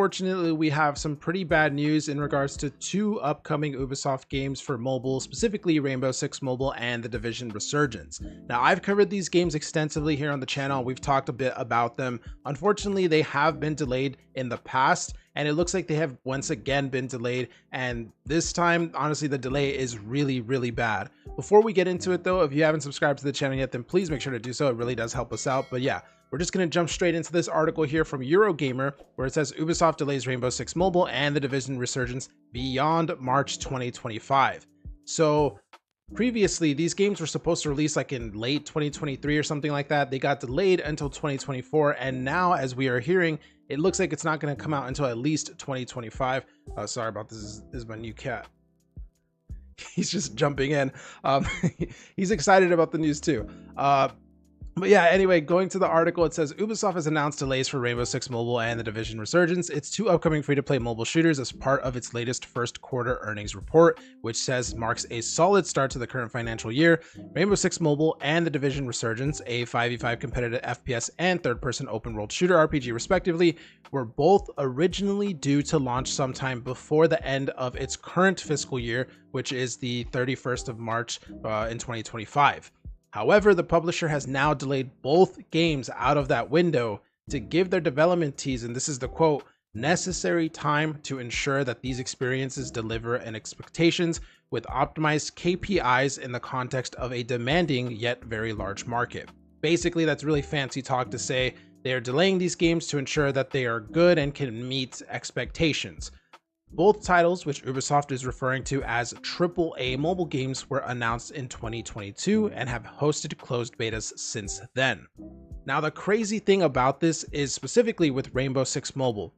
Fortunately, we have some pretty bad news in regards to two upcoming Ubisoft games for mobile, specifically Rainbow Six Mobile and The Division Resurgence. Now, I've covered these games extensively here on the channel. We've talked a bit about them. Unfortunately, they have been delayed in the past, and it looks like they have once again been delayed. And this time, honestly, the delay is really bad. Before we get into it though, if you haven't subscribed to the channel yet, then please make sure to do so. It really does help us out. But yeah, we're just going to jump straight into this article here from Eurogamer, where it says Ubisoft delays Rainbow Six Mobile and The Division Resurgence beyond March 2025. So previously, these games were supposed to release like in late 2023 or something like that. They got delayed until 2024. And now, as we are hearing, it looks like it's not going to come out until at least 2025. Sorry about this. This is my new cat. He's just jumping in. He's excited about the news too. But yeah, anyway, going to the article, it says Ubisoft has announced delays for Rainbow Six Mobile and The Division Resurgence, its two upcoming free-to-play mobile shooters, as part of its latest first quarter earnings report, which says marks a solid start to the current financial year. Rainbow Six Mobile and The Division Resurgence, a 5v5 competitive FPS and third-person open-world shooter RPG respectively, were both originally due to launch sometime before the end of its current fiscal year, which is the 31st of March in 2025. However, the publisher has now delayed both games out of that window to give their development teams, and this is the quote, necessary time to ensure that these experiences deliver an expectations with optimized KPIs in the context of a demanding yet very large market. Basically, that's really fancy talk to say they are delaying these games to ensure that they are good and can meet expectations. Both titles, which Ubisoft is referring to as AAA mobile games, were announced in 2022 and have hosted closed betas since then. Now, the crazy thing about this is specifically with Rainbow Six Mobile.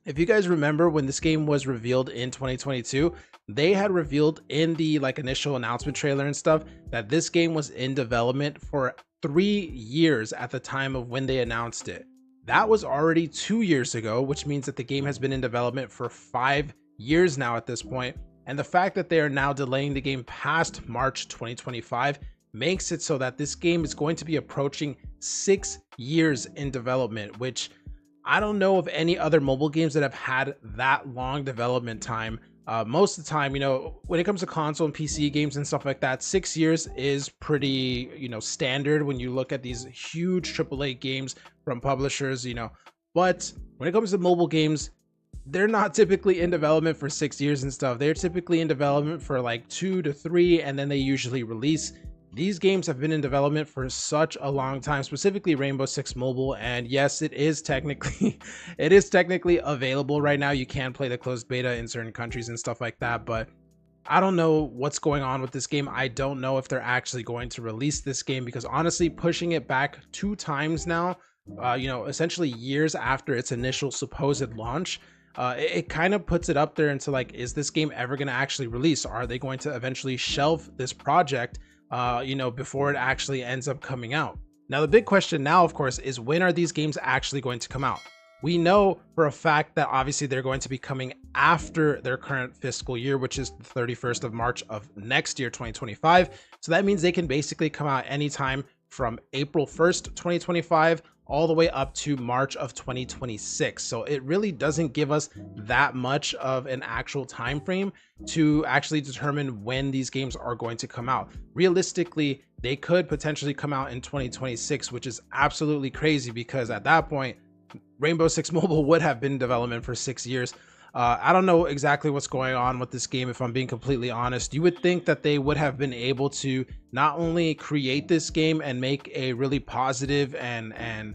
If you guys remember when this game was revealed in 2022, they had revealed in the initial announcement trailer and stuff that this game was in development for 3 years at the time of when they announced it. That was already 2 years ago, which means that the game has been in development for 5 years now at this point. And the fact that they are now delaying the game past March 2025 makes it so that this game is going to be approaching 6 years in development, which I don't know of any other mobile games that have had that long development time. Most of the time, when it comes to console and PC games and stuff like that, 6 years is pretty, standard when you look at these huge AAA games from publishers, but when it comes to mobile games, they're not typically in development for 6 years and stuff. They're typically in development for like 2 to 3, and then they usually release. These games have been in development for such a long time, specifically Rainbow Six Mobile. And yes, it is technically available right now. You can play the closed beta in certain countries and stuff like that, but I don't know what's going on with this game. I don't know if they're actually going to release this game, because honestly, pushing it back 2 times now, essentially years after its initial supposed launch, it kind of puts it up there into is this game ever going to actually release? Are they going to eventually shelve this project before it actually ends up coming out? Now, the big question now, of course, is when are these games actually going to come out? We know for a fact that obviously they're going to be coming after their current fiscal year, which is the 31st of March of next year, 2025. So that means they can basically come out anytime from April 1st, 2025, all the way up to March of 2026. So it really doesn't give us that much of an actual time frame to actually determine when these games are going to come out. Realistically, they could potentially come out in 2026, which is absolutely crazy, because at that point, Rainbow Six Mobile would have been in development for 6 years. I don't know exactly what's going on with this game, if I'm being completely honest. You would think that they would have been able to not only create this game and make a really positive and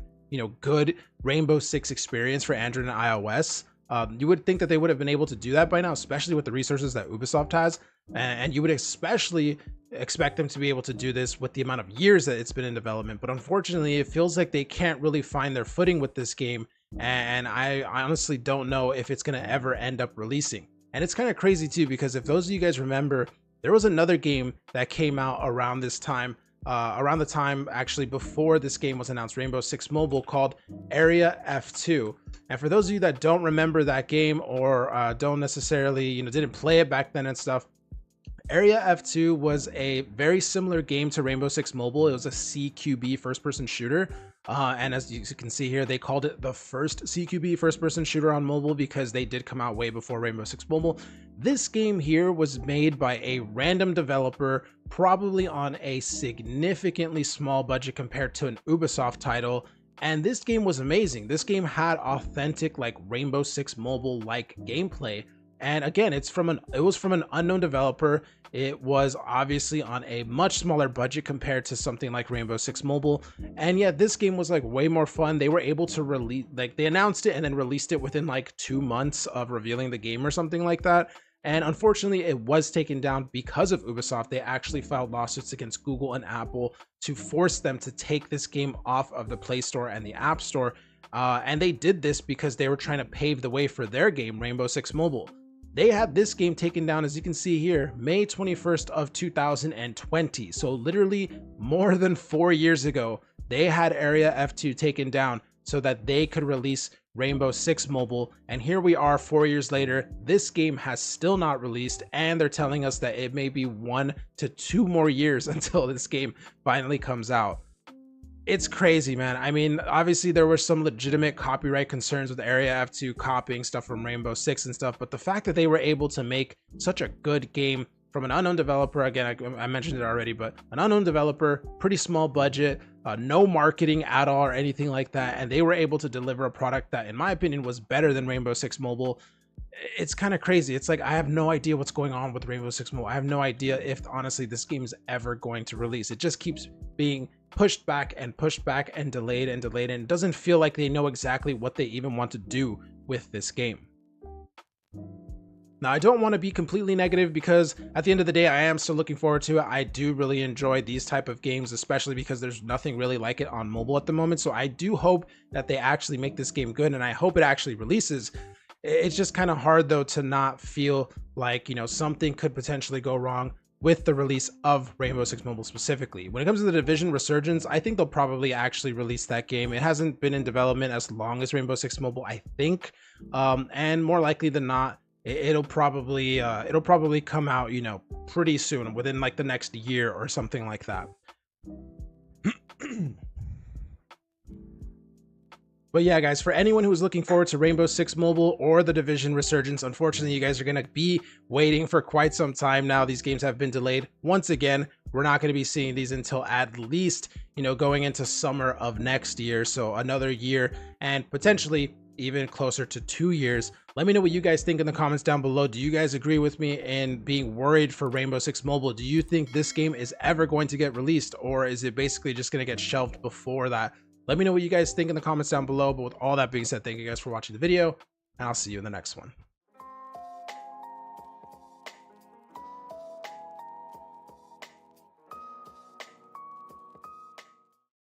good Rainbow Six experience for Android and iOS. You would think that they would have been able to do that by now, especially with the resources that Ubisoft has. And you would especially expect them to be able to do this with the amount of years that it's been in development. But unfortunately, it feels like they can't really find their footing with this game. And I honestly don't know if it's going to ever end up releasing. And it's kind of crazy too, because if those of you guys remember, there was another game that came out around this time, around the time actually before this game was announced, Rainbow Six Mobile, called Area F2. And for those of you that don't remember that game, or don't necessarily, didn't play it back then and stuff, Area F2 was a very similar game to Rainbow Six Mobile. It was a CQB first-person shooter, And as you can see here, they called it the first CQB first-person shooter on mobile because they did come out way before Rainbow Six Mobile. This game here was made by a random developer, probably on a significantly small budget compared to an Ubisoft title. And this game was amazing. This game had authentic like Rainbow Six Mobile like gameplay. And again, it was from an unknown developer. It was obviously on a much smaller budget compared to something like Rainbow Six Mobile. And yet this game was like way more fun. They were able to release, like they announced it and then released it within like 2 months of revealing the game or something like that. And unfortunately, it was taken down because of Ubisoft. They actually filed lawsuits against Google and Apple to force them to take this game off of the Play Store and the App Store. And they did this because they were trying to pave the way for their game, Rainbow Six Mobile. They had this game taken down, as you can see here, May 21st of 2020. So literally more than 4 years ago, they had Area F2 taken down so that they could release Rainbow Six Mobile. And here we are 4 years later, this game has still not released, and they're telling us that it may be 1 to 2 more years until this game finally comes out. It's crazy, man. I mean, obviously there were some legitimate copyright concerns with Area F2 copying stuff from Rainbow Six and stuff, but the fact that they were able to make such a good game from an unknown developer, again, I mentioned it already, but an unknown developer, pretty small budget, no marketing at all or anything like that, and they were able to deliver a product that, in my opinion, was better than Rainbow Six Mobile. It's kind of crazy. It's like, I have no idea what's going on with Rainbow Six Mobile. I have no idea if, honestly, this game is ever going to release. It just keeps being pushed back and delayed and delayed, and it doesn't feel like they know exactly what they even want to do with this game. Now, I don't want to be completely negative because at the end of the day, I am still looking forward to it. I do really enjoy these type of games, especially because there's nothing really like it on mobile at the moment. So I do hope that they actually make this game good, and I hope it actually releases. It's just kind of hard though to not feel like, you know, something could potentially go wrong with the release of Rainbow Six Mobile specifically. When it comes to the Division Resurgence, I think they'll probably actually release that game. It hasn't been in development as long as Rainbow Six Mobile, I think, and more likely than not, it'll probably come out, you know, pretty soon, within like the next year or something like that. But yeah, guys, for anyone who is looking forward to Rainbow Six Mobile or the Division Resurgence, unfortunately, you guys are going to be waiting for quite some time now. These games have been delayed. Once again, we're not going to be seeing these until at least, you know, going into summer of next year. So another year and potentially even closer to 2 years. Let me know what you guys think in the comments down below. Do you guys agree with me in being worried for Rainbow Six Mobile? Do you think this game is ever going to get released, or is it basically just going to get shelved before that? Let me know what you guys think in the comments down below. But with all that being said, thank you guys for watching the video, and I'll see you in the next one.